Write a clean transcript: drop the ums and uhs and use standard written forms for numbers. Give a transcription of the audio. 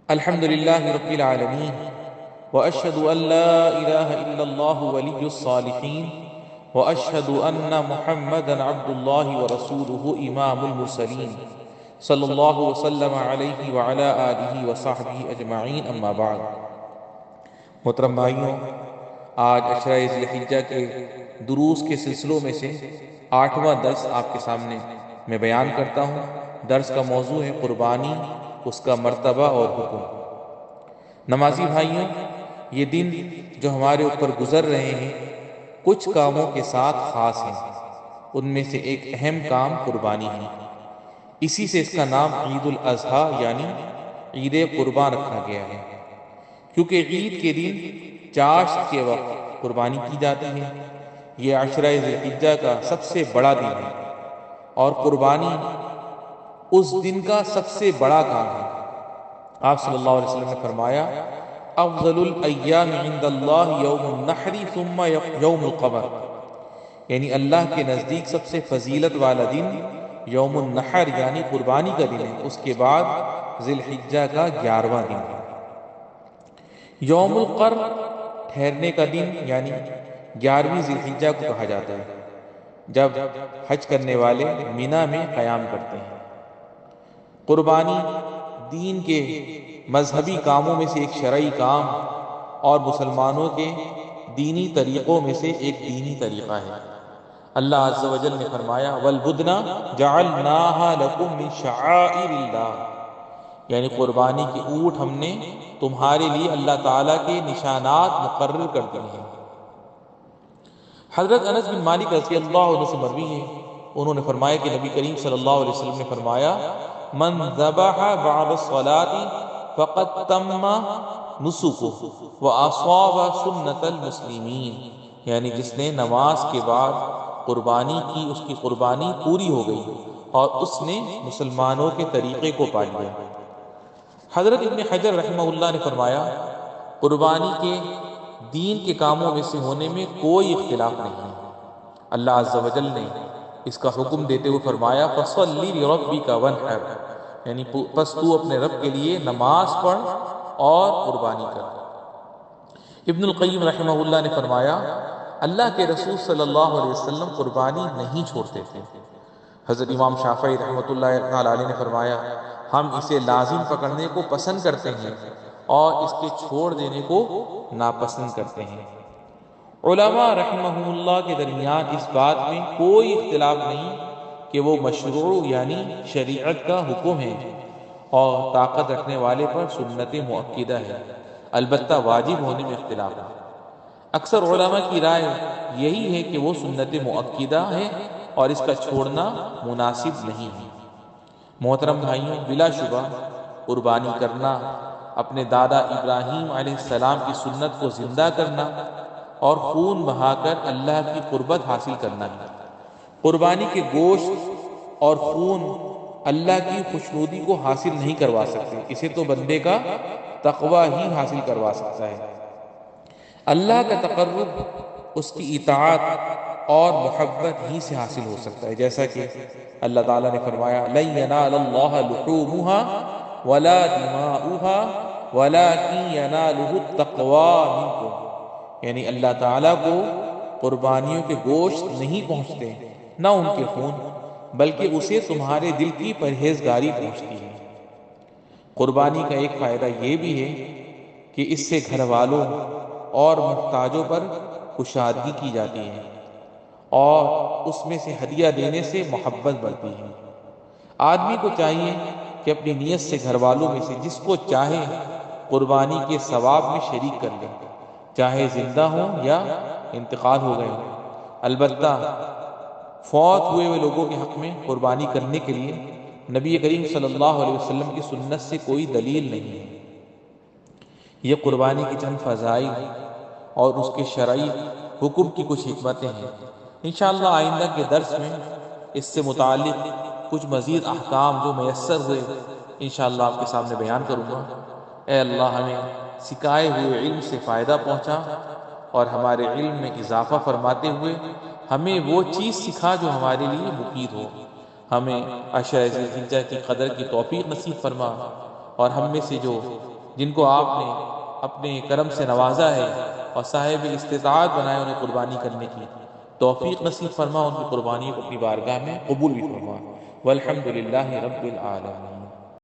الحمد لله رب العالمين وأشهد أن لا إله إلا الله ولي الصالحين وأشهد أن محمدا عبد الله ورسوله إمام المرسلين صلى الله وسلم عليه وعلى آله وصحبه أجمعين أما بعد۔ محترم بھائیوں، آج عشرہ ذی الحجہ کے دروس کے سلسلوں میں سے 8واں درس آپ کے سامنے میں بیان کرتا ہوں۔ درس کا موضوع ہے قربانی، اس کا مرتبہ اور حکم۔ نمازی بھائیوں، یہ دن جو ہمارے اوپر گزر رہے ہیں کچھ کاموں کے ساتھ خاص ہیں۔ ان میں سے ایک اہم کام قربانی ہے۔ اسی سے اس کا نام عید الاضحیٰ یعنی عید قربان رکھا گیا ہے، کیونکہ عید کے دن چاشت کے وقت قربانی کی جاتی ہے۔ یہ عشرہ ذی الحجہ کا سب سے بڑا دن ہے اور قربانی اس دن کا سب سے بڑا کام ہے۔ آپ صلی اللہ علیہ وسلم نے فرمایا، افضل الایام عند اللہ یوم النحر ثم یوم القبر، یعنی اللہ کے نزدیک سب سے فضیلت والا دن یوم النحر یعنی قربانی کا دن ہے، اس کے بعد ذی الحجہ کا 11واں دن ہے۔ یوم القر ٹھہرنے کا دن یعنی 11ویں ذی الحجہ کو کہا جاتا ہے، جب حج کرنے والے مینا میں قیام کرتے ہیں۔ قربانی دین کے مذہبی کاموں میں سے ایک شرعی کام اور مسلمانوں کے دینی طریقوں میں سے ایک دینی طریقہ ہے۔ اللہ عز و جل نے فرمایا، وَالْبُدْنَ جَعَلْنَاهَا لَكُم مِّن شَعَائِرِ اللَّهِ، یعنی قربانی کے اونٹ ہم نے تمہارے لیے اللہ تعالیٰ کے نشانات مقرر کر دیے ہیں۔ حضرت انس بن مالک رضی اللہ عنہ سے مروی ہے، انہوں نے فرمایا کہ نبی کریم صلی اللہ علیہ وسلم نے فرمایا، من ذبح بعد الصلاة فقد تم نسکہ واصاب سنت المسلمین، یعنی جس نے نماز کے بعد قربانی کی اس کی قربانی پوری ہو گئی اور اس نے مسلمانوں کے طریقے کو پا لیا۔ حضرت ابن حجر رحمہ اللہ نے فرمایا، قربانی کے دین کے کاموں میں سے ہونے میں کوئی اختلاف نہیں ہے۔ اللہ عز و جل نے اس کا حکم دیتے ہوئے فرمایا، فَصَلِّ لِرَبِّكَ وَانْحَرْ، یعنی پس تو اپنے رب کے لیے نماز پڑھ اور قربانی کر۔ ابن القیم رحمہ اللہ نے فرمایا، اللہ کے رسول صلی اللہ علیہ وسلم قربانی نہیں چھوڑتے تھے۔ حضرت امام شافعی رحمۃ اللہ علیہ نے فرمایا، ہم اسے لازم پکڑنے کو پسند کرتے ہیں اور اس کے چھوڑ دینے کو ناپسند کرتے ہیں۔ علماء رحمہ اللہ کے درمیان اس بات میں کوئی اختلاف نہیں کہ وہ مشروع یعنی شریعت کا حکم ہے اور طاقت رکھنے والے پر سنت مؤکدہ ہے، البتہ واجب ہونے میں اختلاف ہے۔ اکثر علماء کی رائے یہی ہے کہ وہ سنت مؤکدہ ہے اور اس کا چھوڑنا مناسب نہیں ہے۔ محترم بھائیوں، بلا شبہ قربانی کرنا اپنے دادا ابراہیم علیہ السلام کی سنت کو زندہ کرنا اور خون بہا کر اللہ کی قربت حاصل کرنا ہے۔ قربانی کے گوشت اور خون اللہ کی خوشنودی کو حاصل نہیں کروا سکتے، اسے تو بندے کا تقوی ہی حاصل کروا سکتا ہے۔ اللہ کا تقرب اس کی اطاعت اور محبت ہی سے حاصل ہو سکتا ہے، جیسا کہ اللہ تعالیٰ نے فرمایا، لَن يَنَالَ اللَّهَ لُحُومُهَا وَلَا دِمَاؤُهَا وَلَكِن يَنَالُهُ التَّقْوَىٰ مِنكُمْ، یعنی اللہ تعالیٰ کو قربانیوں کے گوشت نہیں پہنچتے نہ ان کے خون، بلکہ اسے تمہارے دل کی پرہیزگاری پہنچتی ہے۔ قربانی کا ایک فائدہ یہ بھی ہے کہ اس سے گھر والوں اور محتاجوں پر کشادگی کی جاتی ہے اور اس میں سے ہدیہ دینے سے محبت بڑھتی ہے۔ آدمی کو چاہیے کہ اپنی نیت سے گھر والوں میں سے جس کو چاہے قربانی کے ثواب میں شریک کر لے، چاہے زندہ ہوں یا انتقال ہو گئے ہوں۔ البتہ فوت ہوئے ہوئے لوگوں کے حق میں قربانی کرنے کے لیے نبی کریم صلی اللہ علیہ وسلم کی سنت سے کوئی دلیل نہیں ہے۔ یہ قربانی کی چند فضائل اور اس کے شرعی حکم کی کچھ حکمتیں ہیں۔ انشاءاللہ آئندہ کے درس میں اس سے متعلق کچھ مزید احکام جو میسر ہوئے انشاءاللہ آپ کے سامنے بیان کروں گا۔ اے اللہ، ہمیں سکھائے ہوئے علم سے فائدہ پہنچا اور ہمارے علم میں اضافہ فرماتے ہوئے ہمیں وہ چیز سکھا جو ہمارے لیے مفید ہو۔ ہمیں عشرہ ذی الحجہ کی قدر کی توفیق نصیب فرما اور ہم میں سے جو جن کو آپ نے اپنے کرم سے نوازا ہے اور صاحب استطاعت بنائے انہیں قربانی کرنے کی، توفیق نصیب فرما، ان کی قربانی کو اپنی بارگاہ میں قبول بھی فرما۔ والحمد للہ رب العالمین۔